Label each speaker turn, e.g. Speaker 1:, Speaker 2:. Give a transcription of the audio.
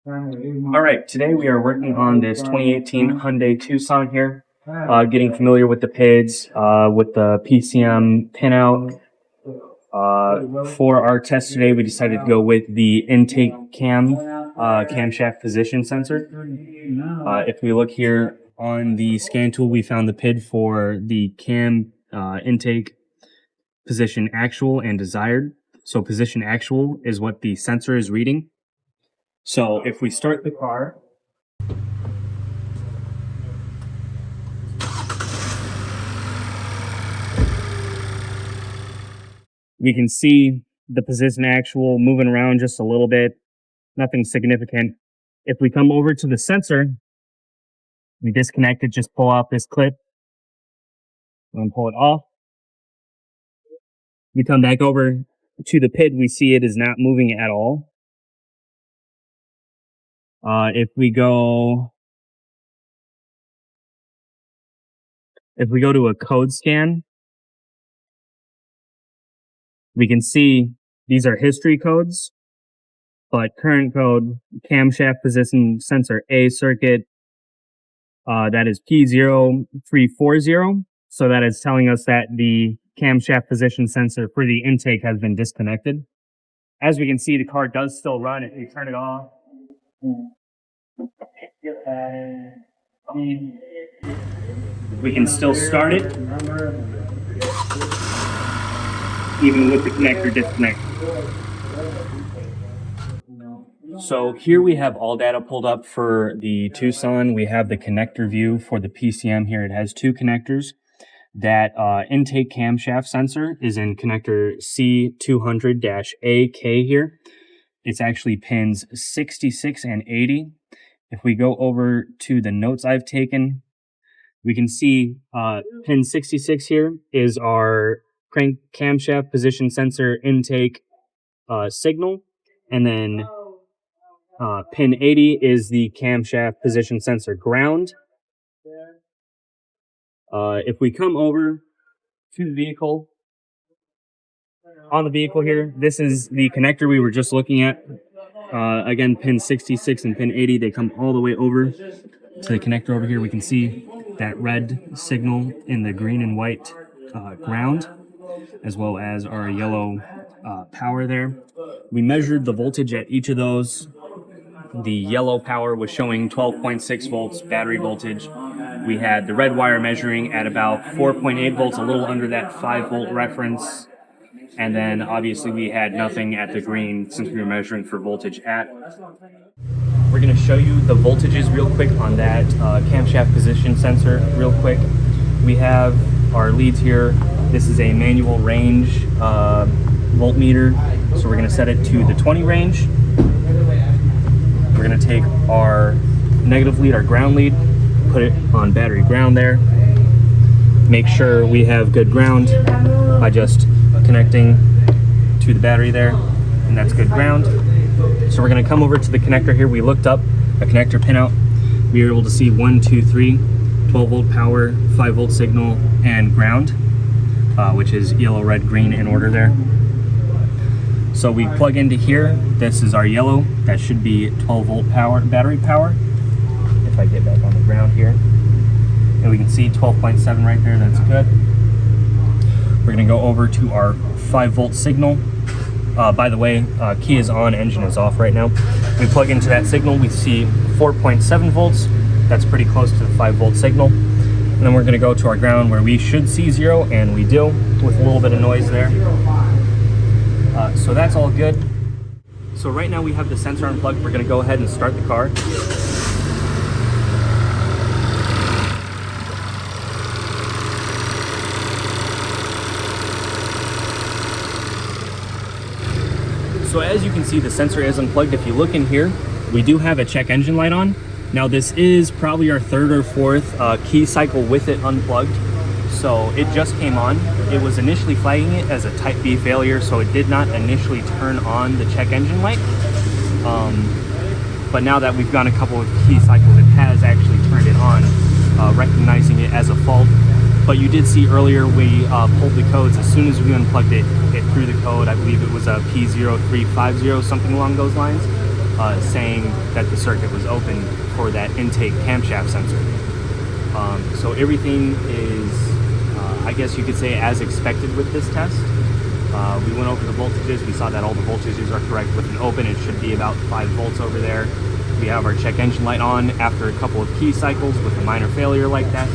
Speaker 1: All right, today we are working on this 2018 Hyundai Tucson here, getting familiar with the PIDs, with the PCM pinout. For our test today, we decided to go with the intake camshaft position sensor. If we look here on the scan tool, we found the PID for the cam intake position actual and desired. So position actual is what the sensor is reading. So if we start the car, we can see the position actual moving around just a little bit, nothing significant. If we come over to the sensor, we disconnect it, just pull out this clip and pull it off. We come back over to the PID, we see it is not moving at all. If we go to a code scan, we can see these are history codes, but current code, camshaft position sensor A circuit, that is P0340. So that is telling us that the camshaft position sensor for the intake has been disconnected. As we can see, the car does still run if you turn it off. We can still start it, even with the connector disconnected. So here we have all data pulled up for the Tucson. We have the connector view for the PCM here. It has two connectors. That intake camshaft sensor is in connector C200-AK here. It's actually pins 66 and 80. If we go over to the notes I've taken, we can see pin 66 here is our crank camshaft position sensor intake signal, and then pin 80 is the camshaft position sensor ground. If we come over to the vehicle, on the vehicle here, this is the connector we were just looking at. Again, pin 66 and pin 80, they come all the way over to the connector over here. We can see that red signal in the green and white ground, as well as our yellow power there. We measured the voltage at each of those. The yellow power was showing 12.6 volts battery voltage. We had the red wire measuring at about 4.8 volts, a little under that 5 volt reference. And then obviously we had nothing at the green since we were measuring for voltage at. We're going to show you the voltages real quick on that camshaft position sensor real quick. We have our leads here. This is a manual range voltmeter. So we're going to set it to the 20 range. We're going to take our negative lead, our ground lead, put it on battery ground there. Make sure we have good ground by just connecting to the battery there, and that's good ground. So we're going to come over to the connector here. We looked up a connector pinout. We were able to see 1, 2, 3, 12 volt power, 5 volt signal, and ground, which is yellow, red, green in order there. So we plug into here. This is our yellow. That should be 12 volt power, battery power. If I get back on the ground here, and we can see 12.7 right there. That's good. We're going to go over to our 5 volt signal. By the way, key is on, engine is off right now. We plug into that signal. We see 4.7 volts. That's pretty close to the 5 volt signal. And then we're going to go to our ground where we should see 0, and we do, with a little bit of noise there. So that's all good. So right now we have the sensor unplugged. We're going to go ahead and start the car. So as you can see, the sensor is unplugged. If you look in here, we do have a check engine light on. Now this is probably our third or fourth key cycle with it unplugged. So it just came on. It was initially flagging it as a type B failure, so it did not initially turn on the check engine light. But now that we've gone a couple of key cycles, it has actually turned it on, recognizing it as a fault. But you did see earlier we pulled the codes. As soon as we unplugged it, it threw the code. I believe it was a P0350, something along those lines. saying that the circuit was open for that intake camshaft sensor. So everything is, I guess you could say, as expected with this test. We went over the voltages. We saw that all the voltages are correct. With an open, it should be about 5 volts over there. We have our check engine light on after a couple of key cycles with a minor failure like that.